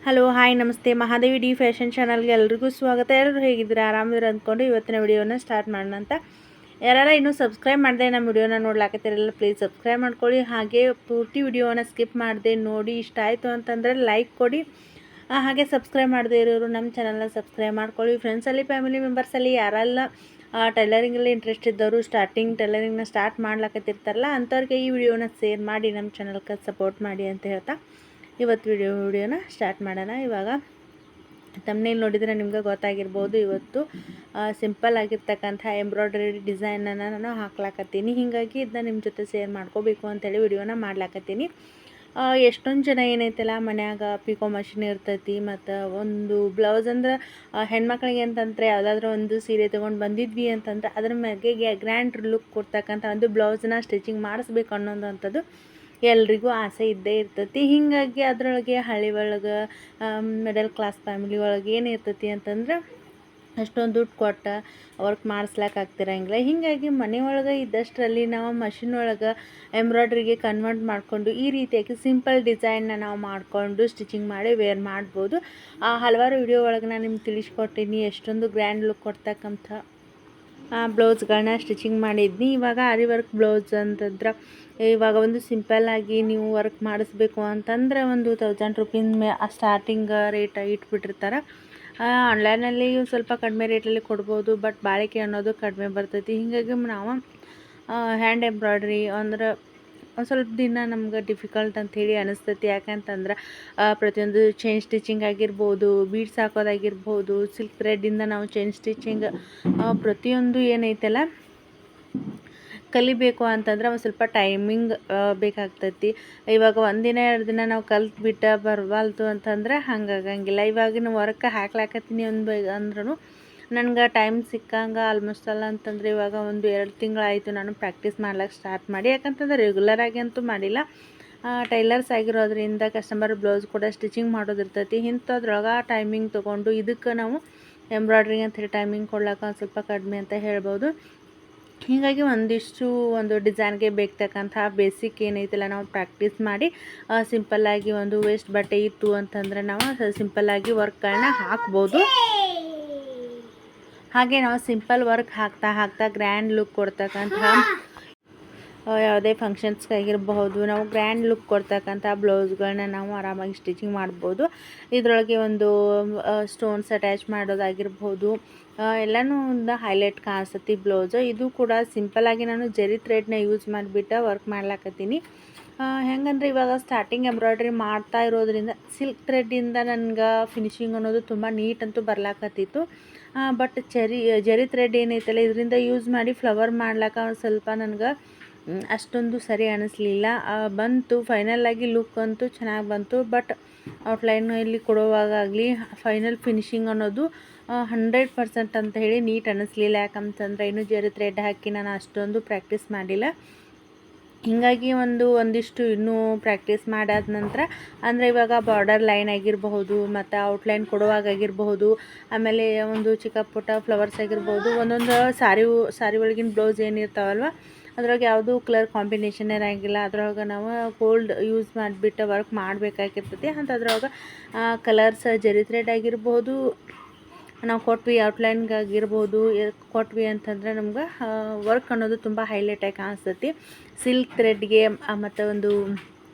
Hello hi ನಮಸ್ತೆ Mahadevi D fashion ಚಾನಲ್ಗೆ ಎಲ್ರಿಗೂ ಸ್ವಾಗತ. ಎಲ್ಲರೂ ಹೇಗಿದ್ದೀರಾ, ಆರಾಮಿದ್ರೆ ಅಂದ್ಕೊಂಡು ಇವತ್ತಿನ ವಿಡಿಯೋನ ಸ್ಟಾರ್ಟ್ ಮಾಡೋಣ ಅಂತ. ಯಾರು ಇನ್ನೂ ಸಬ್ಸ್ಕ್ರೈಬ್ ಮಾಡಿದೆ ನಮ್ಮ ವಿಡಿಯೋನ ನೋಡ್ಲಾಕತ್ತಿರಲ್ಲ, ಪ್ಲೀಸ್ ಸಬ್ಸ್ಕ್ರೈಬ್ ಮಾಡ್ಕೊಳ್ಳಿ. ಹಾಗೆ ಪೂರ್ತಿ ವಿಡಿಯೋನ ಸ್ಕಿಪ್ ಮಾಡಿದೆ ನೋಡಿ, ಇಷ್ಟ ಆಯಿತು ಅಂತಂದರೆ ಲೈಕ್ ಕೊಡಿ. ಹಾಗೆ ಸಬ್ಸ್ಕ್ರೈಬ್ ಮಾಡದೇ ಇರೋರು ನಮ್ಮ ಚಾನಲ್ನ ಸಬ್ಸ್ಕ್ರೈಬ್ ಮಾಡ್ಕೊಳ್ಳಿ. ಫ್ರೆಂಡ್ಸಲ್ಲಿ ಫ್ಯಾಮಿಲಿ ಮೆಂಬರ್ಸಲ್ಲಿ ಯಾರೆಲ್ಲ ಟೈಲರಿಂಗಲ್ಲಿ ಇಂಟ್ರೆಸ್ಟ್ ಇದ್ದವರು, ಸ್ಟಾರ್ಟಿಂಗ್ ಟೈಲರಿಂಗ್ನ ಸ್ಟಾರ್ಟ್ ಮಾಡ್ಲಾಕತ್ತಿರ್ತಾರಲ್ಲ ಅಂಥವ್ರಿಗೆ ಈ ವಿಡಿಯೋನ ಶೇರ್ ಮಾಡಿ ನಮ್ಮ ಚಾನಲ್ಗೆ ಸಪೋರ್ಟ್ ಮಾಡಿ ಅಂತ ಹೇಳ್ತಾ ಇವತ್ತು ವಿಡಿಯೋನ ಸ್ಟಾರ್ಟ್ ಮಾಡೋಣ. ಇವಾಗ ತಮ್ಮನೇಲಿ ನೋಡಿದರೆ ನಿಮ್ಗೆ ಗೊತ್ತಾಗಿರ್ಬೋದು, ಇವತ್ತು ಸಿಂಪಲ್ ಆಗಿರ್ತಕ್ಕಂಥ ಎಂಬ್ರಾಯ್ಡ್ರಿ ಡಿಸೈನನ್ನು ನಾನು ಹಾಕ್ಲಾಕತ್ತೀನಿ. ಹೀಗಾಗಿ ಇದನ್ನ ನಿಮ್ಮ ಜೊತೆ ಶೇರ್ ಮಾಡ್ಕೋಬೇಕು ಅಂತೇಳಿ ವಿಡಿಯೋನ ಮಾಡ್ಲಾಕತ್ತೀನಿ. ಎಷ್ಟೊಂದು ಜನ ಏನೈತಲ್ಲ ಮನ್ಯಾಗ ಪಿಕೋ ಮಷಿನ್ ಇರ್ತೈತಿ, ಮತ್ತು ಒಂದು ಬ್ಲೌಸ್ ಅಂದ್ರೆ ಹೆಣ್ಮಕ್ಳಿಗೆ ಅಂತಂದರೆ ಯಾವುದಾದ್ರೂ ಒಂದು ಸೀರೆ ತೊಗೊಂಡು ಬಂದಿದ್ವಿ ಅಂತಂದ್ರೆ ಅದ್ರ ಮ್ಯಾಗೆ ಗ್ರ್ಯಾಂಡ್ ಲುಕ್ ಕೊಡ್ತಕ್ಕಂಥ ಒಂದು ಬ್ಲೌಸನ್ನ ಸ್ಟಿಚಿಂಗ್ ಮಾಡಿಸ್ಬೇಕು ಅನ್ನೋದಂಥದ್ದು ಎಲ್ರಿಗೂ ಆಸೆ ಇದ್ದೇ ಇರ್ತೈತಿ. ಹೀಗಾಗಿ ಅದರೊಳಗೆ ಹಳ್ಳಿ ಒಳಗೆ ಮಿಡಲ್ ಕ್ಲಾಸ್ ಫ್ಯಾಮಿಲಿ ಒಳಗೆ ಏನಿರ್ತೈತಿ ಅಂತಂದ್ರೆ ಅಷ್ಟೊಂದು ದುಡ್ಡು ಕೊಟ್ಟು ವರ್ಕ್ ಮಾಡಿಸ್ಲಿಕ್ಕಾಗ್ತಿರಂಗಿಲ್ಲ. ಹೀಗಾಗಿ ಮನೆಯೊಳಗೆ ಇದ್ದಷ್ಟರಲ್ಲಿ ನಾವು ಮಷಿನ್ ಒಳಗೆ ಎಂಬ್ರಾಯ್ಡ್ರಿಗೆ ಕನ್ವರ್ಟ್ ಮಾಡಿಕೊಂಡು ಈ ರೀತಿಯಾಗಿ ಸಿಂಪಲ್ ಡಿಸೈನ್ನ ನಾವು ಮಾಡಿಕೊಂಡು ಸ್ಟಿಚಿಂಗ್ ಮಾಡಿ ವೇರ್ ಮಾಡ್ಬೋದು. ಹಲವಾರು ವಿಡಿಯೋ ಒಳಗೆ ನಾನು ನಿಮ್ಗೆ ತಿಳಿಸ್ಕೊಟ್ಟಿನಿ ಎಷ್ಟೊಂದು ಗ್ರ್ಯಾಂಡ್ ಲುಕ್ ಕೊಡ್ತಕ್ಕಂಥ ಬ್ಲೌಸ್ಗಳನ್ನ ಸ್ಟಿಚಿಂಗ್ ಮಾಡಿದ್ನಿ. ಇವಾಗ ಆರಿ ವರ್ಕ್ ಬ್ಲೌಸ್ ಅಂತಂದ್ರೆ ಇವಾಗ ಒಂದು ಸಿಂಪಲ್ಲಾಗಿ ನೀವು ವರ್ಕ್ ಮಾಡಿಸ್ಬೇಕು ಅಂತಂದ್ರೆ ಒಂದು 1000 ರೂಪೀಸ್ ಸ್ಟಾರ್ಟಿಂಗ್ ರೇಟ್ ಇಟ್ಬಿಟ್ಟಿರ್ತಾರೆ. ಆನ್ಲೈನಲ್ಲಿ ಸ್ವಲ್ಪ ಕಡಿಮೆ ರೇಟಲ್ಲಿ ಕೊಡ್ಬೋದು, ಬಟ್ ಬಾಳಿಕೆ ಅನ್ನೋದು ಕಡಿಮೆ ಬರ್ತೈತಿ. ಹೀಗಾಗಿ ನಾವು ಹ್ಯಾಂಡ್ ಎಂಬ್ರಾಯ್ಡ್ರಿ ಅಂದ್ರೆ ಒಂದು ಸ್ವಲ್ಪ ದಿನ ನಮ್ಗೆ ಡಿಫಿಕಲ್ಟ್ ಅಂಥೇಳಿ ಅನಿಸ್ತೈತಿ. ಯಾಕಂತಂದ್ರೆ ಪ್ರತಿಯೊಂದು ಚೈನ್ ಸ್ಟಿಚಿಂಗ್ ಆಗಿರ್ಬೋದು, ಬೀಡ್ಸ್ ಹಾಕೋದಾಗಿರ್ಬೋದು, ಸಿಲ್ಕ್ ಥ್ರೆಡ್ಡಿಂದ ನಾವು ಚೈನ್ ಸ್ಟಿಚಿಂಗ್ ಪ್ರತಿಯೊಂದು ಏನೈತಲ್ಲ ಕಲಿಬೇಕು ಅಂತಂದ್ರೆ ಒಂದು ಸ್ವಲ್ಪ ಟೈಮಿಂಗ್ ಬೇಕಾಗ್ತೈತಿ. ಇವಾಗ ಒಂದಿನ 2 ದಿನ ನಾವು ಕಲ್ತ್ಬಿಟ್ಟು ಬರವಾಲ್ತು ಅಂತಂದ್ರೆ ಹಂಗಾಗಂಗಿಲ್ಲ. ಇವಾಗಿನ ವರ್ಕ್ ಹಾಕ್ಲಾಕತ್ತೀನಿ ಅಂದ್ರೂ ನನಗೆ ಟೈಮ್ ಸಿಕ್ಕಂಗೆ ಆಲ್ಮೋಸ್ಟ್ ಅಲ್ಲ ಅಂತಂದರೆ ಇವಾಗ ಒಂದು 2 ತಿಂಗಳಾಯಿತು ನಾನು ಪ್ರಾಕ್ಟೀಸ್ ಮಾಡ್ಲಿಕ್ಕೆ ಸ್ಟಾರ್ಟ್ ಮಾಡಿ. ಯಾಕಂತಂದ್ರೆ ರೆಗ್ಯುಲರಾಗಿ ಅಂತೂ ಮಾಡಿಲ್ಲ. ಟೈಲರ್ಸ್ ಆಗಿರೋದ್ರಿಂದ ಕಸ್ಟಮರ್ ಬ್ಲೌಸ್ ಕೂಡ ಸ್ಟಿಚಿಂಗ್ ಮಾಡೋದಿರ್ತೈತಿ. ಇಂಥದ್ರೊಳಗೆ ಟೈಮಿಂಗ್ ತೊಗೊಂಡು ಇದಕ್ಕೆ ನಾವು ಎಂಬ್ರಾಯ್ಡ್ರಿಂಗ್ ಅಂಥೇಳಿ ಟೈಮಿಂಗ್ ಕೊಡ್ಲಿಕ್ಕೆ ಒಂದು ಸ್ವಲ್ಪ ಕಡಿಮೆ ಅಂತ ಹೇಳ್ಬೋದು. ಹೀಗಾಗಿ ಒಂದು ಡಿಸೈನ್ಗೆ ಬೇಕತಕ್ಕಂಥ ಬೇಸಿಕ್ ಏನೈತಿಲ್ಲ ನಾವು ಪ್ರಾಕ್ಟೀಸ್ ಮಾಡಿ ಸಿಂಪಲ್ಲಾಗಿ ಒಂದು ವೇಸ್ಟ್ ಬಟ್ಟೆ ಇತ್ತು ಅಂತಂದರೆ ನಾವು ಸಿಂಪಲ್ಲಾಗಿ ವರ್ಕ್ಗಳನ್ನ ಹಾಕ್ಬೋದು. ಹಾಗೆ ನಾವು ಸಿಂಪಲ್ ವರ್ಕ್ ಹಾಕ್ತಾ ಗ್ರ್ಯಾಂಡ್ ಲುಕ್ ಕೊಡ್ತಕ್ಕಂಥ ಯಾವುದೇ ಫಂಕ್ಷನ್ಸ್ಗಾಗಿರಬಹುದು ನಾವು ಗ್ರ್ಯಾಂಡ್ ಲುಕ್ ಕೊಡ್ತಕ್ಕಂಥ ಬ್ಲೌಸ್ಗಳನ್ನ ನಾವು ಆರಾಮಾಗಿ ಸ್ಟಿಚಿಂಗ್ ಮಾಡ್ಬೋದು. ಇದರೊಳಗೆ ಒಂದು ಸ್ಟೋನ್ಸ್ ಅಟ್ಯಾಚ್ ಮಾಡೋದಾಗಿರ್ಬೋದು, ಎಲ್ಲನೂ ಒಂದು ಹೈಲೈಟ್ ಕಾಣಿಸ್ತತಿ ಬ್ಲೌಸು. ಇದು ಕೂಡ ಸಿಂಪಲ್ಲಾಗಿ ನಾನು ಜರಿ ಥ್ರೆಡ್ನ ಯೂಸ್ ಮಾಡಿಬಿಟ್ಟು ವರ್ಕ್ ಮಾಡ್ಲಾಕತ್ತೀನಿ. ಹೆಂಗಂದ್ರೆ ಇವಾಗ ಸ್ಟಾರ್ಟಿಂಗ್ ಎಂಬ್ರಾಯ್ಡ್ರಿ ಮಾಡ್ತಾ ಇರೋದ್ರಿಂದ ಸಿಲ್ಕ್ ಥ್ರೆಡ್ಡಿಂದ ನನಗೆ ಫಿನಿಶಿಂಗ್ ಅನ್ನೋದು ತುಂಬ ನೀಟ್ ಅಂತೂ ಬರ್ಲಾಕತ್ತಿತ್ತು. ಬಟ್ ಜರಿ ಥ್ರೆಡ್ ಏನೈತಲ್ಲ ಇದರಿಂದ ಯೂಸ್ ಮಾಡಿ ಫ್ಲವರ್ ಮಾಡ್ಲಾಕ ಒಂದು ಸ್ವಲ್ಪ ನನಗೆ ಅಷ್ಟೊಂದು ಸರಿ ಅನ್ನಿಸ್ಲಿಲ್ಲ. ಬಂತು ಫೈನಲ್ಲಾಗಿ ಲುಕ್ ಅಂತೂ ಚೆನ್ನಾಗಿ ಬಂತು, ಬಟ್ ಔಟ್ಲೈನಲ್ಲಿ ಕೊಡುವಾಗಲಿ ಫೈನಲ್ ಫಿನಿಶಿಂಗ್ ಅನ್ನೋದು 100% ಅಂತ ಹೇಳಿ ನೀಟ್ ಅನ್ನಿಸ್ಲಿಲ್ಲ. ಯಾಕಂತಂದರೆ ಇನ್ನೂ ಜರಿ ಥ್ರೆಡ್ ಹಾಕಿ ನಾನು ಅಷ್ಟೊಂದು ಪ್ರಾಕ್ಟೀಸ್ ಮಾಡಿಲ್ಲ. ಹೀಗಾಗಿ ಒಂದಿಷ್ಟು ಇನ್ನೂ ಪ್ರಾಕ್ಟೀಸ್ ಮಾಡಾದ ನಂತರ ಅಂದರೆ ಇವಾಗ ಬಾರ್ಡರ್ ಲೈನ್ ಆಗಿರಬಹುದು, ಮತ್ತು ಔಟ್ಲೈನ್ ಕೊಡುವಾಗಾಗಿರಬಹುದು, ಆಮೇಲೆ ಒಂದು ಚಿಕ್ಕ ಪುಟ್ಟ ಫ್ಲವರ್ಸ್ ಆಗಿರ್ಬೋದು, ಒಂದೊಂದು ಸಾರಿ ಒಳಗಿನ ಬ್ಲೌಸ್ ಏನಿರ್ತಾವಲ್ವ ಅದ್ರೊಳಗೆ ಯಾವುದೂ ಕಲರ್ ಕಾಂಬಿನೇಷನ್ ಇರೋಂಗಿಲ್ಲ. ಅದ್ರೊಳಗೆ ನಾವು ಗೋಲ್ಡ್ ಯೂಸ್ ಮಾಡಿಬಿಟ್ಟು ವರ್ಕ್ ಮಾಡಬೇಕಾಗಿರ್ತೈತಿ. ಅಂಥದ್ರೊಳಗೆ ಕಲರ್ಸ್ ಜರಿ ಥ್ರೆಡ್ ಆಗಿರ್ಬೋದು ನಾವು ಕೊಟ್ವಿ, ಔಟ್ಲೈನ್ಗಾಗಿರ್ಬೋದು ಕೊಟ್ವಿ ಅಂತಂದರೆ ನಮ್ಗೆ ವರ್ಕ್ ಅನ್ನೋದು ತುಂಬ ಹೈಲೈಟಾಗಿ ಕಾಣಿಸ್ತೈತಿ. ಸಿಲ್ಕ್ ಥ್ರೆಡ್ಗೆ ಮತ್ತು ಒಂದು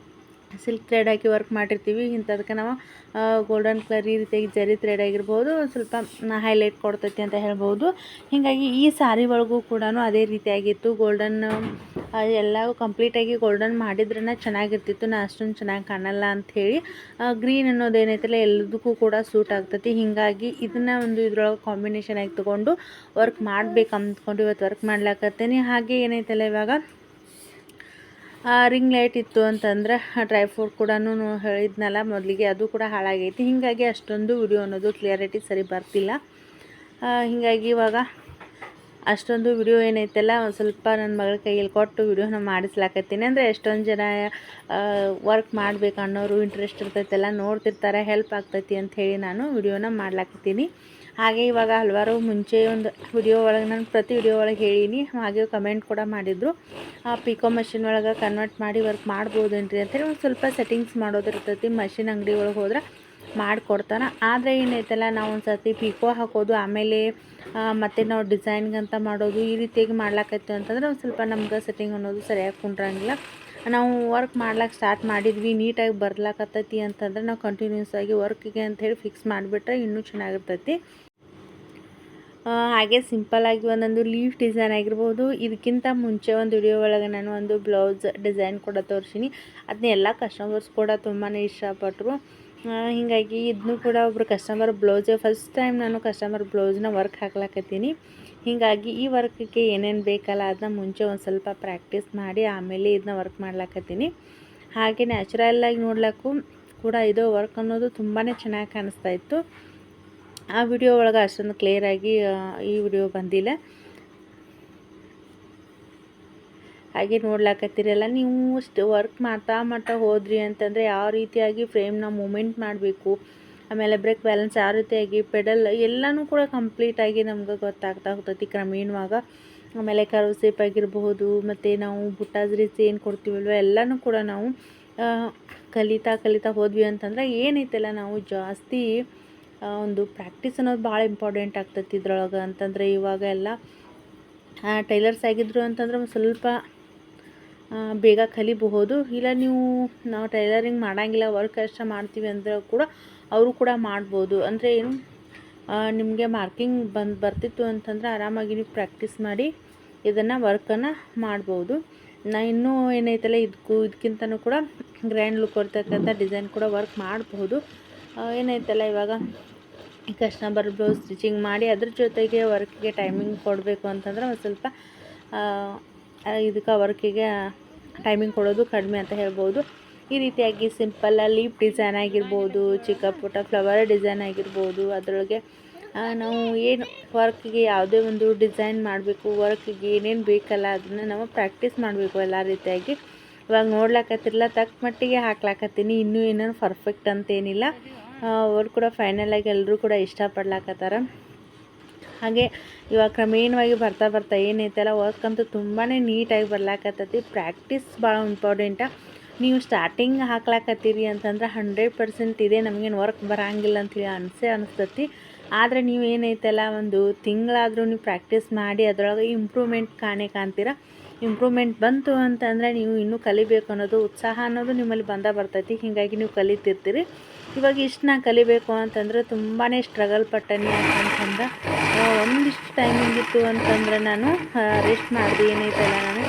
ಸಿಲ್ಕ್ ಥ್ರೆಡ್ ಹಾಕಿ ವರ್ಕ್ ಮಾಡಿರ್ತೀವಿ, ಇಂಥದಕ್ಕೆ ನಾವು ಗೋಲ್ಡನ್ ಕಲರ್ ಈ ರೀತಿಯಾಗಿ ಜರಿ ಥ್ರೆಡ್ ಆಗಿರ್ಬೋದು ಸ್ವಲ್ಪ ಹೈಲೈಟ್ ಕೊಡ್ತೈತಿ ಅಂತ ಹೇಳ್ಬೋದು. ಹೀಗಾಗಿ ಈ ಸಾರಿ ಒಳಗೂ ಕೂಡ ಅದೇ ರೀತಿಯಾಗಿತ್ತು. ಗೋಲ್ಡನ್ ಎಲ್ಲವೂ ಕಂಪ್ಲೀಟಾಗಿ ಗೋಲ್ಡನ್ ಮಾಡಿದ್ರೇ ಚೆನ್ನಾಗಿರ್ತಿತ್ತು. ನಾ ಅಷ್ಟೊಂದು ಚೆನ್ನಾಗಿ ಕಾಣಲ್ಲ ಅಂಥೇಳಿ ಗ್ರೀನ್ ಅನ್ನೋದೇನೈತಲ್ಲ ಎಲ್ಲದಕ್ಕೂ ಕೂಡ ಸೂಟ್ ಆಗ್ತೈತಿ. ಹೀಗಾಗಿ ಇದನ್ನು ಒಂದು ಇದ್ರೊಳಗೆ ಕಾಂಬಿನೇಷನ್ ಆಗಿ ತೊಗೊಂಡು ವರ್ಕ್ ಮಾಡ್ಬೇಕು ಅಂದ್ಕೊಂಡು ಇವತ್ತು ವರ್ಕ್ ಮಾಡ್ಲಾಕತ್ತೀನಿ. ಹಾಗೆ ಏನೈತಲ್ಲ ಇವಾಗ ರಿಂಗ್ ಲೈಟ್ ಇತ್ತು ಅಂತಂದ್ರೆ ಡ್ರೈ ಫ್ರೂಟ್ ಕೂಡ ಹೇಳಿದ್ನಲ್ಲ ಮೊದಲಿಗೆ, ಅದು ಕೂಡ ಹಾಳಾಗೈತಿ. ಹೀಗಾಗಿ ಅಷ್ಟೊಂದು ವಿಡಿಯೋ ಅನ್ನೋದು ಕ್ಲಿಯರಿಟಿ ಸರಿ ಬರ್ತಿಲ್ಲ. ಹೀಗಾಗಿ ಇವಾಗ ಅಷ್ಟೊಂದು ವಿಡಿಯೋ ಏನೈತಲ್ಲ ಒಂದು ಸ್ವಲ್ಪ ನನ್ನ ಮಗಳ ಕೈಯಲ್ಲಿ ಕೊಟ್ಟು ವಿಡಿಯೋನ ಮಾಡಿಸ್ಲಾಕತ್ತೀನಿ. ಅಂದರೆ ಎಷ್ಟೊಂದು ಜನ ವರ್ಕ್ ಮಾಡ್ಬೇಕು ಅನ್ನೋರು ಇಂಟ್ರೆಸ್ಟ್ ಇರ್ತೈತೆಲ್ಲ ನೋಡ್ತಿರ್ತಾರೆ, ಹೆಲ್ಪ್ ಆಗ್ತೈತಿ ಅಂಥೇಳಿ ನಾನು ವಿಡಿಯೋನ ಮಾಡ್ಲಾಕತ್ತೀನಿ. ಹಾಗೆ ಇವಾಗ ಹಲವಾರು ಮುಂಚೆ ಒಂದು ವಿಡಿಯೋ ಒಳಗೆ ನಾನು ಪ್ರತಿ ವಿಡಿಯೋ ಒಳಗೆ ಹೇಳೀನಿ, ಹಾಗೆ ಕಮೆಂಟ್ ಕೂಡ ಮಾಡಿದರು ಪಿಕೋ ಮಷಿನ್ ಒಳಗೆ ಕನ್ವರ್ಟ್ ಮಾಡಿ ವರ್ಕ್ ಮಾಡ್ಬೋದೇನ್ರಿ ಅಂತೇಳಿ. ಒಂದು ಸ್ವಲ್ಪ ಸೆಟ್ಟಿಂಗ್ಸ್ ಮಾಡೋದಿರ್ತೈತಿ. ಮಷಿನ್ ಅಂಗಡಿ ಒಳಗೆ ಹೋದ್ರೆ ಮಾಡಿಕೊಡ್ತಾನೆ. ಆದರೆ ಏನೈತಲ್ಲ ನಾವು ಒಂದು ಸರ್ತಿ ಪಿಕೋ ಹಾಕೋದು ಆಮೇಲೆ ಮತ್ತು ನಾವು ಡಿಸೈನ್ಗಂತ ಮಾಡೋದು ಈ ರೀತಿಯಾಗಿ ಮಾಡ್ಲಾಕೈತೀವಿ ಅಂತಂದ್ರೆ ಒಂದು ಸ್ವಲ್ಪ ನಮ್ಗೆ ಸೆಟ್ಟಿಂಗ್ ಅನ್ನೋದು ಸರಿಯಾಗಿ ಕುಂಡ್ರಂಗಿಲ್ಲ. ನಾವು ವರ್ಕ್ ಮಾಡ್ಲಿಕ್ಕೆ ಸ್ಟಾರ್ಟ್ ಮಾಡಿದ್ವಿ, ನೀಟಾಗಿ ಬರ್ಲಾಕತ್ತೈತಿ ಅಂತಂದ್ರೆ ನಾವು ಕಂಟಿನ್ಯೂಸ್ ಆಗಿ ವರ್ಕಿಗೆ ಅಂಥೇಳಿ ಫಿಕ್ಸ್ ಮಾಡಿಬಿಟ್ರೆ ಇನ್ನೂ ಚೆನ್ನಾಗಿರ್ತೈತಿ. ಹಾಗೆ ಸಿಂಪಲ್ಲಾಗಿ ಒಂದೊಂದು ಲೀಫ್ ಡಿಸೈನ್ ಆಗಿರ್ಬೋದು. ಇದಕ್ಕಿಂತ ಮುಂಚೆ ಒಂದು ವಿಡಿಯೋ ಒಳಗೆ ನಾನು ಒಂದು ಬ್ಲೌಸ್ ಡಿಸೈನ್ ಕೂಡ ತೋರಿಸೀನಿ. ಅದನ್ನ ಎಲ್ಲ ಕಸ್ಟಮರ್ಸ್ ಕೂಡ ತುಂಬಾ ಇಷ್ಟಪಟ್ಟರು. ಹೀಗಾಗಿ ಇದನ್ನು ಕೂಡ ಒಬ್ಬರು ಕಸ್ಟಮರ್ ಬ್ಲೌಸ್ ಫಸ್ಟ್ ಟೈಮ್ ನಾನು ಕಸ್ಟಮರ್ ಬ್ಲೌಸ್ನ ವರ್ಕ್ ಹಾಕ್ಲಾಕತ್ತೀನಿ. ಹೀಗಾಗಿ ಈ ವರ್ಕಿಗೆ ಏನೇನು ಬೇಕಲ್ಲ ಅದನ್ನ ಮುಂಚೆ ಒಂದು ಸ್ವಲ್ಪ ಪ್ರಾಕ್ಟೀಸ್ ಮಾಡಿ ಆಮೇಲೆ ಇದನ್ನ ವರ್ಕ್ ಮಾಡ್ಲಾಕತ್ತೀನಿ. ಹಾಗೆ ನ್ಯಾಚುರಲ್ಲಾಗಿ ನೋಡ್ಲಿಕ್ಕೂ ಕೂಡ ಇದು ವರ್ಕ್ ಅನ್ನೋದು ತುಂಬಾ ಚೆನ್ನಾಗಿ ಕಾಣಿಸ್ತಾ ಇತ್ತು. ಆ ವಿಡಿಯೋ ಒಳಗೆ ಅಷ್ಟೊಂದು ಕ್ಲಿಯರಾಗಿ ಈ ವಿಡಿಯೋ ಬಂದಿಲ್ಲ. ಹಾಗೆ ನೋಡ್ಲಾಕತ್ತೀರಲ್ಲ, ನೀವು ವರ್ಕ್ ಮಾಡ್ತಾ ಹೋದ್ರಿ ಅಂತಂದರೆ ಯಾವ ರೀತಿಯಾಗಿ ಫ್ರೇಮ್ನ ಮೂಮೆಂಟ್ ಮಾಡಬೇಕು, ಆಮೇಲೆ ಬ್ರೇಕ್ ಬ್ಯಾಲೆನ್ಸ್ ಯಾವ ರೀತಿಯಾಗಿ ಪೆಡಲ್ ಎಲ್ಲನೂ ಕೂಡ ಕಂಪ್ಲೀಟಾಗಿ ನಮ್ಗೆ ಗೊತ್ತಾಗ್ತಾ ಹೋಗ್ತೈತಿ ಕ್ರಮೇಣವಾಗ. ಆಮೇಲೆ ಕರ್ವ್ ಶೇಪ್ ಆಗಿರಬಹುದು, ಮತ್ತು ನಾವು ಬುಟ್ಟಾಸ್ ಏನು ಕೊಡ್ತೀವಲ್ವ ಎಲ್ಲನೂ ಕೂಡ ನಾವು ಕಲಿತಾ ಹೋದ್ವಿ ಅಂತಂದ್ರೆ ಏನೈತಲ್ಲ ನಾವು ಜಾಸ್ತಿ ಒಂದು ಪ್ರಾಕ್ಟೀಸ್ ಅನ್ನೋದು ಭಾಳ ಇಂಪಾರ್ಟೆಂಟ್ ಆಗ್ತೈತಿ ಇದ್ರೊಳಗೆ. ಅಂತಂದರೆ ಇವಾಗ ಎಲ್ಲ ಟೈಲರ್ಸ್ ಆಗಿದ್ರು ಅಂತಂದ್ರೆ ಒಂದು ಸ್ವಲ್ಪ ಬೇಗ ಕಲಿಬಹುದು. ಇಲ್ಲ ನಾವು ಟೈಲರಿಂಗ್ ಮಾಡೋಂಗಿಲ್ಲ, ವರ್ಕ್ ಅಷ್ಟೇ ಮಾಡ್ತೀವಿ ಅಂದರೆ ಕೂಡ ಅವರು ಕೂಡ ಮಾಡ್ಬೋದು. ಅಂದರೆ ಏನು ನಿಮಗೆ ಮಾರ್ಕಿಂಗ್ ಬರ್ತಿತ್ತು ಅಂತಂದ್ರೆ ಆರಾಮಾಗಿ ನೀವು ಪ್ರಾಕ್ಟೀಸ್ ಮಾಡಿ ಇದನ್ನು ವರ್ಕನ್ನು ಮಾಡ್ಬೋದು. ಇನ್ನೂ ಏನೈತಲ್ಲ ಇದಕ್ಕಿಂತನೂ ಕೂಡ ಗ್ರ್ಯಾಂಡ್ ಲುಕ್ ಕೊಡ್ತಕ್ಕಂಥ ಡಿಸೈನ್ ಕೂಡ ವರ್ಕ್ ಮಾಡಬಹುದು. ಏನೈತಲ್ಲ ಇವಾಗ ಕಸ್ಟಮರ್ ಬ್ಲೌಸ್ ಸ್ಟಿಚಿಂಗ್ ಮಾಡಿ ಅದ್ರ ಜೊತೆಗೆ ವರ್ಕಿಗೆ ಟೈಮಿಂಗ್ ಕೊಡಬೇಕು ಅಂತಂದ್ರೆ ಒಂದು ಸ್ವಲ್ಪ ಇದಕ್ಕೆ ವರ್ಕಿಗೆ ಟೈಮಿಂಗ್ ಕೊಡೋದು ಕಡಿಮೆ ಅಂತ ಹೇಳ್ಬೋದು. ಈ ರೀತಿಯಾಗಿ ಸಿಂಪಲ್ ಲೀಫ್ ಡಿಸೈನ್ ಆಗಿರ್ಬೋದು, ಚಿಕ್ಕ ಪುಟ್ಟ ಫ್ಲವರ್ ಡಿಸೈನ್ ಆಗಿರ್ಬೋದು, ಅದರೊಳಗೆ ನಾವು ಏನು ವರ್ಕಿಗೆ ಯಾವುದೇ ಒಂದು ಡಿಸೈನ್ ಮಾಡಬೇಕು, ವರ್ಕಿಗೆ ಏನೇನು ಬೇಕಲ್ಲ ಅದನ್ನು ನಾವು ಪ್ರಾಕ್ಟೀಸ್ ಮಾಡಬೇಕು ಎಲ್ಲ ರೀತಿಯಾಗಿ. ಇವಾಗ ನೋಡ್ಲಾಕತ್ತಿರಲ್ಲ ತಕ್ಕ ಮಟ್ಟಿಗೆ ಹಾಕ್ಲಾಕತ್ತೀನಿ, ಇನ್ನೂ ಏನೇನು ಪರ್ಫೆಕ್ಟ್ ಅಂತೇನಿಲ್ಲ. ಅವ್ರು ಕೂಡ ಫೈನಲಾಗಿ ಎಲ್ಲರೂ ಕೂಡ ಇಷ್ಟಪಡ್ಲಾಕತ್ತಾರ. ಹಾಗೆ ಇವಾಗ ಕ್ರಮೇಣವಾಗಿ ಬರ್ತಾ ಏನೈತಲ್ಲ ವರ್ಕ್ ಅಂತೂ ತುಂಬಾ ನೀಟಾಗಿ ಬರ್ಲಾಕತ್ತೈತಿ. ಪ್ರಾಕ್ಟೀಸ್ ಭಾಳ ಇಂಪಾರ್ಟೆಂಟ. ನೀವು ಸ್ಟಾರ್ಟಿಂಗ್ ಹಾಕ್ಲಾಕತ್ತೀರಿ ಅಂತಂದ್ರೆ 100% ಇದೆ ನಮಗೇನು ವರ್ಕ್ ಬರೋಂಗಿಲ್ಲ ಅಂತೇಳಿ ಅನಿಸ್ತೈತಿ. ಆದರೆ ನೀವು ಏನೈತಲ್ಲ ಒಂದು ತಿಂಗಳಾದರೂ ನೀವು ಪ್ರಾಕ್ಟೀಸ್ ಮಾಡಿ ಅದರೊಳಗೆ ಇಂಪ್ರೂವ್ಮೆಂಟ್ ಕಾಣ್ತೀರ. ಇಂಪ್ರೂವ್ಮೆಂಟ್ ಬಂತು ಅಂತಂದರೆ ನೀವು ಇನ್ನೂ ಕಲಿಬೇಕು ಅನ್ನೋದು ಉತ್ಸಾಹ ಅನ್ನೋದು ನಿಮ್ಮಲ್ಲಿ ಬರ್ತೈತಿ. ಹೀಗಾಗಿ ನೀವು ಕಲಿತಿರ್ತೀರಿ. ಇವಾಗ ಇಷ್ಟು ನಾನು ಕಲಿಬೇಕು ಅಂತಂದ್ರೆ ತುಂಬಾ ಸ್ಟ್ರಗಲ್ ಪಟ್ಟನಿ. ಯಾಕಂತಂದ್ರೆ ಒಂದಿಷ್ಟು ಟೈಮಿಂಗ್ ಇತ್ತು ಅಂತಂದ್ರೆ ನಾನು ರೆಸ್ಟ್ ಮಾಡಿದೆ. ಏನೈತಲ್ಲ ನಾನು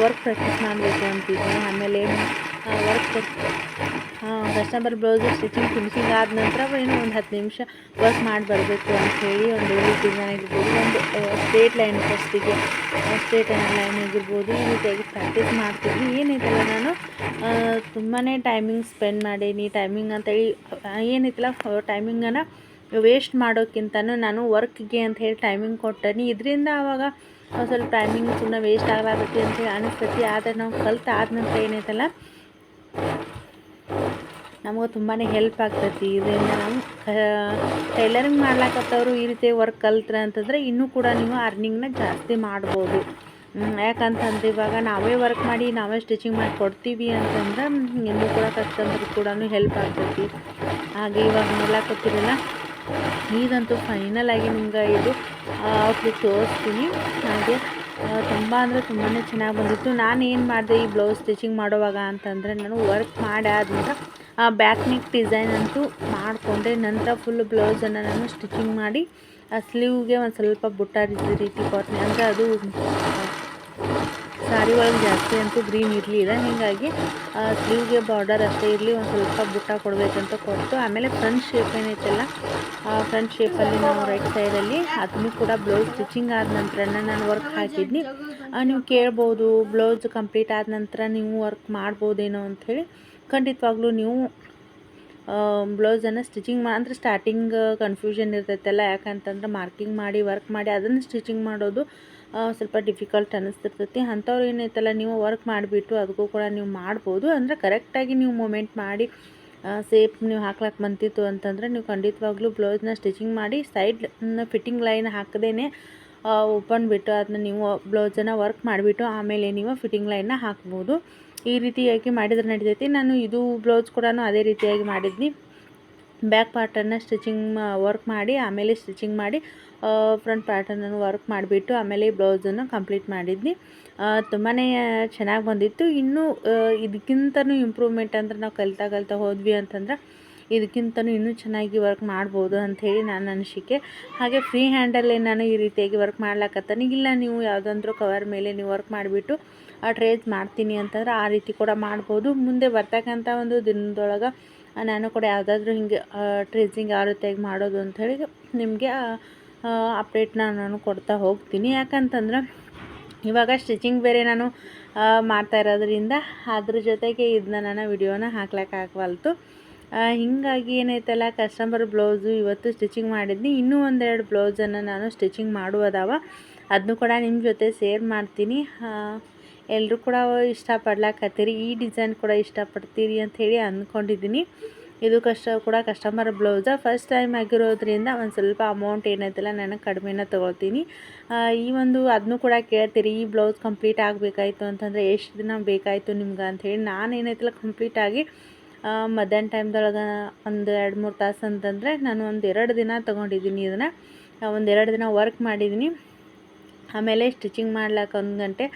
ವರ್ಕ್ ಪ್ರಾಕ್ಟೀಸ್ ಮಾಡಬೇಕು ಅಂತಿದ್ದೆ. ಆಮೇಲೆ ಕಸ್ಟಮರ್ ಬ್ಲೌಸು ಸ್ಟಿಚಿಂಗ್ ಫಿನಿಶಿಂಗ್ ಆದ ನಂತರ ಏನೋ ಒಂದು 10 ನಿಮಿಷ ವರ್ಕ್ ಮಾಡಿ ಬರಬೇಕು ಅಂಥೇಳಿ ಒಂದು ಡಿಸೈನ್ ಆಗಿರ್ಬೋದು, ಒಂದು ಸ್ಟ್ರೇಟ್ ಲೈನ್ ಫಸ್ಟಿಗೆ ಸ್ಟ್ರೇಟ್ ಲೈನ್ ಆಗಿರ್ಬೋದು, ಈ ರೀತಿಯಾಗಿ ಪ್ರಾಕ್ಟೀಸ್ ಮಾಡ್ತಿದ್ವಿ. ಏನೈತಲ್ಲ ನಾನು ತುಂಬಾ ಟೈಮಿಂಗ್ ಸ್ಪೆಂಡ್ ಮಾಡೀನಿ. ಟೈಮಿಂಗ್ ಅಂತೇಳಿ ಏನೈತಲ್ಲ ಟೈಮಿಂಗನ್ನು ವೇಸ್ಟ್ ಮಾಡೋಕ್ಕಿಂತನೂ ನಾನು ವರ್ಕ್ಗೆ ಅಂಥೇಳಿ ಟೈಮಿಂಗ್ ಕೊಟ್ಟನಿ. ಇದರಿಂದ ಆವಾಗ ಸ್ವಲ್ಪ ಟೈಮಿಂಗ್ ಸುಮ್ಮನೆ ವೇಸ್ಟ್ ಆಗ್ಲಾಕತ್ತಿ ಅಂತೇಳಿ ಅನಿಸ್ತೈತಿ. ಆದರೆ ನಾವು ಕಲ್ತಾದ ನಂತರ ಏನೈತಲ್ಲ ನಮಗೆ ತುಂಬಾ ಹೆಲ್ಪ್ ಆಗ್ತೈತಿ. ಇದರಿಂದ ನಾವು ಟೈಲರಿಂಗ್ ಮಾಡ್ಲಾಕತ್ತವರು ಈ ರೀತಿ ವರ್ಕ್ ಕಲ್ತ್ರೆ ಅಂತಂದರೆ ಇನ್ನೂ ಕೂಡ ನೀವು ಅರ್ನಿಂಗ್ನ ಜಾಸ್ತಿ ಮಾಡ್ಬೋದು. ಯಾಕಂತಂದ್ರೆ ಇವಾಗ ನಾವೇ ವರ್ಕ್ ಮಾಡಿ ನಾವೇ ಸ್ಟಿಚಿಂಗ್ ಮಾಡಿ ಕೊಡ್ತೀವಿ ಅಂತಂದ್ರೆ ಇನ್ನೂ ಕೂಡ ಕಸ್ಟಮರ್ಗೆ ಕೂಡ ಹೆಲ್ಪ್ ಆಗ್ತೈತಿ. ಹಾಗೆ ಇವಾಗ ನೋಡ್ಲಾಕತ್ತೀರಲ್ಲ, ಇದಂತೂ ಫೈನಲಾಗಿ ನಿಮ್ಗೆ ಇದು ಔಟ್ಲುಕ್ ತೋರಿಸ್ತೀನಿ. ಹಾಗೆ ತುಂಬಾ ಚೆನ್ನಾಗಿ ಬಂದಿತ್ತು. ನಾನು ಏನು ಮಾಡಿದೆ ಈ ಬ್ಲೌಸ್ ಸ್ಟಿಚಿಂಗ್ ಮಾಡೋವಾಗ ಅಂತಂದರೆ ನಾನು ವರ್ಕ್ ಮಾಡಿ ಆದ್ಮೇಲೆ ಬ್ಯಾಕ್ ನೆಕ್ ಡಿಸೈನ್ ಅಂತೂ ಮಾಡಿಕೊಂಡೆ. ನಂತರ ಫುಲ್ ಬ್ಲೌಸನ್ನು ನಾನು ಸ್ಟಿಚಿಂಗ್ ಮಾಡಿ ಸ್ಲೀವ್ಗೆ ಒಂದು ಸ್ವಲ್ಪ ಬುಟ್ಟ ರೀತಿ ಕೊಡ್ತೀನಿ. ಅಂದರೆ ಅದು ಸಾರಿ ಒಳಗೆ ಜಾಸ್ತಿ ಅಂತೂ ಗ್ರೀನ್ ಇರಲಿಲ್ಲ. ಹೀಗಾಗಿ ಸ್ಲೀವ್ಗೆ ಬಾರ್ಡರ್ ಅಷ್ಟೇ ಇರಲಿ, ಒಂದು ಸ್ವಲ್ಪ ಬುಟ್ಟ ಕೊಡಬೇಕಂತ ಕೊಟ್ಟು ಆಮೇಲೆ ಫ್ರಂಟ್ ಶೇಪ್ ಏನೈತಲ್ಲ ಫ್ರಂಟ್ ಶೇಪಲ್ಲಿ ನಾವು ರೈಟ್ ಸೈಡಲ್ಲಿ ಅದನ್ನು ಕೂಡ ಬ್ಲೌಸ್ ಸ್ಟಿಚಿಂಗ್ ಆದ ನಂತರ ನಾನು ವರ್ಕ್ ಹಾಕಿದ್ನಿ. ನೀವು ಕೇಳ್ಬೋದು ಬ್ಲೌಸ್ ಕಂಪ್ಲೀಟ್ ಆದ ನಂತರ ನೀವು ವರ್ಕ್ ಮಾಡ್ಬೋದೇನೋ ಅಂಥೇಳಿ. ಖಂಡಿತವಾಗ್ಲೂ ನೀವು ಬ್ಲೌಸನ್ನು ಸ್ಟಿಚಿಂಗ್ ಅಂದರೆ ಸ್ಟಾರ್ಟಿಂಗ್ ಕನ್ಫ್ಯೂಷನ್ ಇರ್ತೈತಲ್ಲ, ಯಾಕಂತಂದ್ರೆ ಮಾರ್ಕಿಂಗ್ ಮಾಡಿ ವರ್ಕ್ ಮಾಡಿ ಅದನ್ನು ಸ್ಟಿಚಿಂಗ್ ಮಾಡೋದು ಸ್ವಲ್ಪ ಡಿಫಿಕಲ್ಟ್ ಅನ್ನಿಸ್ತಿರ್ತೈತಿ. ಅಂಥವ್ರು ಏನೈತಲ್ಲ ನೀವು ವರ್ಕ್ ಮಾಡಿಬಿಟ್ಟು ಅದಕ್ಕೂ ಕೂಡ ನೀವು ಮಾಡ್ಬೋದು. ಅಂದರೆ ಕರೆಕ್ಟಾಗಿ ನೀವು ಮೂಮೆಂಟ್ ಮಾಡಿ ಸೇಪ್ ನೀವು ಹಾಕ್ಲಾಕ್ಕೆ ಬಂತಿತ್ತು ಅಂತಂದರೆ ನೀವು ಖಂಡಿತವಾಗ್ಲೂ ಬ್ಲೌಸ್ನ ಸ್ಟಿಚಿಂಗ್ ಮಾಡಿ ಸೈಡ್ ಫಿಟ್ಟಿಂಗ್ ಲೈನ್ ಹಾಕದೇ ಓಪನ್ ಬಿಟ್ಟು ಅದನ್ನ ನೀವು ಬ್ಲೌಸನ್ನು ವರ್ಕ್ ಮಾಡಿಬಿಟ್ಟು ಆಮೇಲೆ ನೀವು ಫಿಟ್ಟಿಂಗ್ ಲೈನ್ನ ಹಾಕ್ಬೋದು. ಈ ರೀತಿಯಾಗಿ ಮಾಡಿದ್ರೆ ನಡಿತೈತಿ. ನಾನು ಇದು ಬ್ಲೌಸ್ ಕೂಡ ಅದೇ ರೀತಿಯಾಗಿ ಮಾಡಿದ್ನಿ. ಬ್ಯಾಕ್ ಪಾರ್ಟನ್ನು ವರ್ಕ್ ಮಾಡಿ ಆಮೇಲೆ ಸ್ಟಿಚಿಂಗ್ ಮಾಡಿ ಫ್ರಂಟ್ ಪಾರ್ಟನ್ನು ವರ್ಕ್ ಮಾಡಿಬಿಟ್ಟು ಆಮೇಲೆ ಬ್ಲೌಸನ್ನು ಕಂಪ್ಲೀಟ್ ಮಾಡಿದ್ನಿ. ತುಂಬಾ ಚೆನ್ನಾಗಿ ಬಂದಿತ್ತು. ಇನ್ನೂ ಇದಕ್ಕಿಂತನೂ ಇಂಪ್ರೂವ್ಮೆಂಟ್ ಅಂದ್ರೆ ನಾವು ಕಲಿತಾ ಹೋದ್ವಿ ಅಂತಂದ್ರೆ ಇದಕ್ಕಿಂತನೂ ಇನ್ನೂ ಚೆನ್ನಾಗಿ ವರ್ಕ್ ಮಾಡ್ಬೋದು ಅಂಥೇಳಿ ನನ್ನ ಅನಿಸಿಕೆ. ಹಾಗೆ ಫ್ರೀ ಹ್ಯಾಂಡಲ್ಲೇ ನಾನು ಈ ರೀತಿಯಾಗಿ ವರ್ಕ್ ಮಾಡ್ಲಾಕತ್ತಾನೆ. ಇಲ್ಲ ನೀವು ಯಾವುದಂದ್ರೂ ಕವರ್ ಮೇಲೆ ನೀವು ವರ್ಕ್ ಮಾಡಿಬಿಟ್ಟು ಟ್ರೇಸ್ ಮಾಡ್ತೀನಿ ಅಂತಂದ್ರೆ ಆ ರೀತಿ ಕೂಡ ಮಾಡ್ಬೋದು. ಮುಂದೆ ಬರ್ತಕ್ಕಂಥ ಒಂದು ದಿನದೊಳಗೆ ನಾನು ಕೂಡ ಯಾವುದಾದ್ರೂ ಹಿಂಗೆ ಟ್ರೇಸಿಂಗ್ ಯಾವ ರೀತಿಯಾಗಿ ಮಾಡೋದು ಅಂಥೇಳಿ ನಿಮಗೆ ಅಪ್ಡೇಟ್ನ ನಾನು ಕೊಡ್ತಾ ಹೋಗ್ತೀನಿ. ಯಾಕಂತಂದ್ರೆ ಇವಾಗ ಸ್ಟಿಚಿಂಗ್ ಬೇರೆ ನಾನು ಮಾಡ್ತಾ ಇರೋದ್ರಿಂದ ಅದ್ರ ಜೊತೆಗೆ ಇದನ್ನ ನಾನು ವಿಡಿಯೋನ ಹಾಕ್ಲಿಕ್ಕಾಗವಲ್ತು. ಹೀಗಾಗಿ ಏನೈತಲ್ಲ ಕಸ್ಟಮರ್ ಬ್ಲೌಸು ಇವತ್ತು ಸ್ಟಿಚಿಂಗ್ ಮಾಡಿದ್ನಿ. ಇನ್ನೂ ಒಂದೆರಡು ಬ್ಲೌಸನ್ನು ನಾನು ಸ್ಟಿಚಿಂಗ್ ಮಾಡುವುದಾವ, ಅದನ್ನು ಕೂಡ ನಿಮ್ಮ ಜೊತೆ ಶೇರ್ ಮಾಡ್ತೀನಿ. ಎಲ್ಲರೂ ಕೂಡ ಇಷ್ಟಪಡ್ಲಾಕತ್ತೀರಿ, ಈ ಡಿಸೈನ್ ಕೂಡ ಇಷ್ಟಪಡ್ತೀರಿ ಅಂಥೇಳಿ ಅಂದ್ಕೊಂಡಿದ್ದೀನಿ. ಇದು ಕಸ್ಟಮರ್ ಬ್ಲೌಸ ಫಸ್ಟ್ ಟೈಮ್ ಆಗಿರೋದ್ರಿಂದ ಒಂದು ಸ್ವಲ್ಪ ಅಮೌಂಟ್ ಏನೈತಲ್ಲ ನಾನು ಕಡಿಮೆನ ತೊಗೊಳ್ತೀನಿ. ಈ ಒಂದು ಅದನ್ನು ಕೂಡ ಕೇಳ್ತೀರಿ, ಈ ಬ್ಲೌಸ್ ಕಂಪ್ಲೀಟ್ ಆಗಬೇಕಾಯ್ತು ಅಂತಂದರೆ ಎಷ್ಟು ದಿನ ಬೇಕಾಯಿತು ನಿಮ್ಗೆ ಅಂಥೇಳಿ. ನಾನು ಏನೈತಲ್ಲ ಕಂಪ್ಲೀಟಾಗಿ ಮಧ್ಯಾಹ್ನ ಟೈಮ್ದೊಳಗೆ ಒಂದು 2-3 ತಾಸು ಅಂತಂದರೆ ನಾನು ಒಂದು 2 ದಿನ ತೊಗೊಂಡಿದ್ದೀನಿ. ಇದನ್ನು ಒಂದು 2 ದಿನ ವರ್ಕ್ ಮಾಡಿದ್ದೀನಿ. ಆಮೇಲೆ ಸ್ಟಿಚಿಂಗ್ ಮಾಡ್ಲಿಕ್ಕೆ 1 ಗಂಟೆ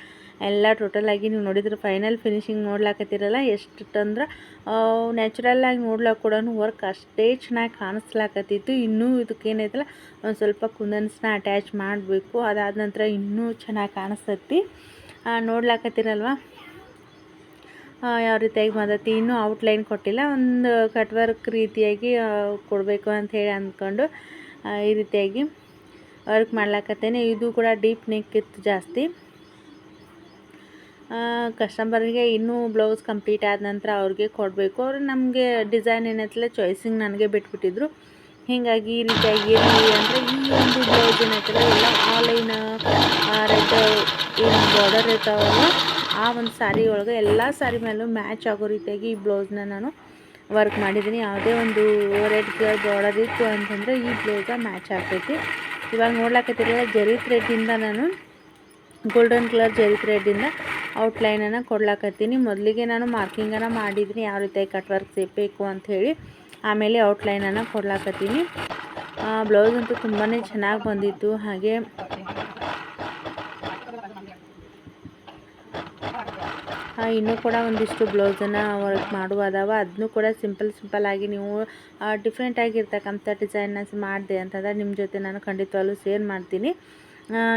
ಎಲ್ಲ ಟೋಟಲಾಗಿ ನೀವು ನೋಡಿದ್ರೆ ಫೈನಲ್ ಫಿನಿಶಿಂಗ್ ನೋಡ್ಲಾಕತ್ತೀರಲ್ಲ ಎಷ್ಟಂದ್ರೆ ನ್ಯಾಚುರಲ್ಲಾಗಿ ನೋಡ್ಲಿಕ್ಕೆ ಕೂಡ ವರ್ಕ್ ಅಷ್ಟೇ ಚೆನ್ನಾಗಿ ಕಾಣಿಸ್ಲಾಕತ್ತಿತ್ತು. ಇನ್ನೂ ಇದಕ್ಕೇನೈತಲ್ಲ ಒಂದು ಸ್ವಲ್ಪ ಕುಂದನ್ಸ್ನ ಅಟ್ಯಾಚ್ ಮಾಡಬೇಕು, ಅದಾದ ನಂತರ ಇನ್ನೂ ಚೆನ್ನಾಗಿ ಕಾಣಿಸ್ತೈತಿ. ನೋಡ್ಲಾಕತ್ತೀರಲ್ವ ಯಾವ ರೀತಿಯಾಗಿ ಬಂದೈತಿ. ಇನ್ನೂ ಔಟ್ಲೈನ್ ಕೊಟ್ಟಿಲ್ಲ, ಒಂದು ಕಟ್ ವರ್ಕ್ ರೀತಿಯಾಗಿ ಕೊಡಬೇಕು ಅಂಥೇಳಿ ಅಂದ್ಕೊಂಡು ಈ ರೀತಿಯಾಗಿ ವರ್ಕ್ ಮಾಡ್ಲಾಕತ್ತೇನೆ. ಇದು ಕೂಡ ಡೀಪ್ ನೆಕ್ ಇತ್ತು ಜಾಸ್ತಿ. ಕಸ್ಟಮರ್ಗೆ ಇನ್ನೂ ಬ್ಲೌಸ್ ಕಂಪ್ಲೀಟ್ ಆದ ನಂತರ ಅವ್ರಿಗೆ ಕೊಡಬೇಕು. ಅವರು ನಮಗೆ ಡಿಸೈನ್ ಏನೈತಲ್ಲ ಚಾಯ್ಸಿಂಗ್ ನನಗೆ ಬಿಟ್ಬಿಟ್ಟಿದ್ರು. ಹೀಗಾಗಿ ಈ ರೀತಿಯಾಗಿ ಏನಿದೆ ಅಂದರೆ ಈ ಒಂದು ಬ್ಲೌಸ್ ಏನೈತಲ್ಲ ಎಲ್ಲ ಆನ್ಲೈನ್ ರೆಡ್ ಏನು ಬಾರ್ಡರ್ ಇರ್ತಾವಲ್ಲ ಆ ಒಂದು ಸ್ಯಾರಿ ಒಳಗೆ ಎಲ್ಲ ಸ್ಯಾರಿ ಮೇಲೂ ಮ್ಯಾಚ್ ಆಗೋ ರೀತಿಯಾಗಿ ಈ ಬ್ಲೌಸ್ನ ನಾನು ವರ್ಕ್ ಮಾಡಿದ್ದೀನಿ. ಯಾವುದೇ ಒಂದು ರೆಡ್ ಕಲರ್ ಬಾರ್ಡರ್ ಇತ್ತು ಅಂತಂದರೆ ಈ ಬ್ಲೌಸ ಮ್ಯಾಚ್ ಆಗ್ತೈತಿ. ಇವಾಗ ನೋಡ್ಲಾಕತ್ತಿರಲ್ಲ ಜರಿ ಥ್ರೆಡ್ಡಿಂದ ನಾನು ಗೋಲ್ಡನ್ ಕಲರ್ ಜರಿ ಥ್ರೆಡ್ಡಿಂದ ಔಟ್ಲೈನನ್ನು ಕೊಡ್ಲಾಕತ್ತೀನಿ. ಮೊದಲಿಗೆ ನಾನು ಮಾರ್ಕಿಂಗನ್ನು ಮಾಡಿದ್ದೀನಿ ಯಾವ ರೀತಿಯಾಗಿ ಕಟ್ ವರ್ಕ್ ಸೇರಬೇಕು ಅಂಥೇಳಿ. ಆಮೇಲೆ ಔಟ್ಲೈನನ್ನು ಕೊಡ್ಲಾಕತ್ತೀನಿ. ಬ್ಲೌಸ್ ಅಂತೂ ತುಂಬಾ ಚೆನ್ನಾಗಿ ಬಂದಿತ್ತು. ಹಾಗೆ ಇನ್ನೂ ಕೂಡ ಒಂದಿಷ್ಟು ಬ್ಲೌಸನ್ನು ವರ್ಕ್ ಮಾಡುವುದಾವ, ಅದನ್ನು ಕೂಡ ಸಿಂಪಲ್ಲಾಗಿ ನೀವು ಡಿಫ್ರೆಂಟಾಗಿರ್ತಕ್ಕಂಥ ಡಿಸೈನ್ನ ಮಾಡಿದೆ ಅಂತಂದರೆ ನಿಮ್ಮ ಜೊತೆ ನಾನು ಖಂಡಿತವಾಗ್ಲೂ ಶೇರ್ ಮಾಡ್ತೀನಿ.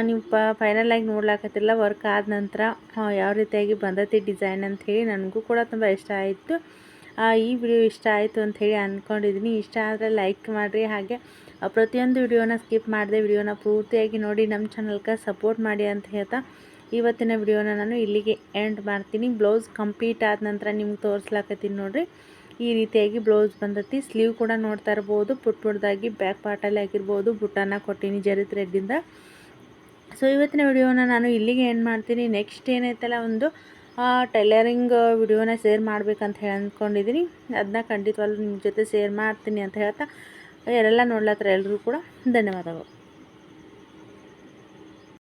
ನೀವು ಫೈನಲಾಗಿ ನೋಡ್ಲಾಕತ್ತಿರಲ್ಲ ವರ್ಕ್ ಆದ ನಂತರ ಯಾವ ರೀತಿಯಾಗಿ ಬಂದೈತಿ ಡಿಸೈನ್ ಅಂಥೇಳಿ. ನನಗೂ ಕೂಡ ತುಂಬ ಇಷ್ಟ ಆಯಿತು. ಈ ವಿಡಿಯೋ ಇಷ್ಟ ಆಯಿತು ಅಂಥೇಳಿ ಅಂದ್ಕೊಂಡಿದ್ದೀನಿ. ಇಷ್ಟ ಆದರೆ ಲೈಕ್ ಮಾಡಿರಿ. ಹಾಗೆ ಪ್ರತಿಯೊಂದು ವಿಡಿಯೋನ ಸ್ಕಿಪ್ ಮಾಡಿದೆ ವಿಡಿಯೋನ ಪೂರ್ತಿಯಾಗಿ ನೋಡಿ ನಮ್ಮ ಚಾನಲ್ಗೆ ಸಪೋರ್ಟ್ ಮಾಡಿ ಅಂತ ಹೇಳ್ತಾ ಇವತ್ತಿನ ವಿಡಿಯೋನ ನಾನು ಇಲ್ಲಿಗೆ ಎಂಡ್ ಮಾಡ್ತೀನಿ. ಬ್ಲೌಸ್ ಕಂಪ್ಲೀಟ್ ಆದ ನಂತರ ನಿಮ್ಗೆ ತೋರಿಸ್ಲಾಕತ್ತೀನಿ ನೋಡಿರಿ. ಈ ರೀತಿಯಾಗಿ ಬ್ಲೌಸ್ ಬಂದೈತಿ. ಸ್ಲೀವ್ ಕೂಡ ನೋಡ್ತಾ ಇರ್ಬೋದು, ಪುಟ್ಟದಾಗಿ ಬ್ಯಾಕ್ ಪಾರ್ಟಲ್ಲಿ ಆಗಿರ್ಬೋದು ಬುಟ್ಟನ್ನು ಕೊಟ್ಟಿನಿ ಜರಿ ಥ್ರೆಡ್ಡಿಂದ. ಸೊ ಇವತ್ತಿನ ವಿಡಿಯೋನ ನಾನು ಇಲ್ಲಿಗೆ ಎಂಡ್ ಮಾಡ್ತೀನಿ. ನೆಕ್ಸ್ಟ್ ಏನೈತಲ್ಲ ಒಂದು ಟೈಲರಿಂಗ್ ವಿಡಿಯೋನ ಶೇರ್ ಮಾಡ್ಬೇಕಂತ ಹೇಳಿ ಅಂದ್ಕೊಂಡಿದ್ದೀನಿ. ಅದನ್ನ ಖಂಡಿತವಾಗ್ಲೂ ನಿಮ್ಮ ಜೊತೆ ಶೇರ್ ಮಾಡ್ತೀನಿ ಅಂತ ಹೇಳ್ತಾ ಯಾರೆಲ್ಲ ನೋಡ್ಲತ್ತರ ಎಲ್ಲರೂ ಕೂಡ ಧನ್ಯವಾದಗಳು.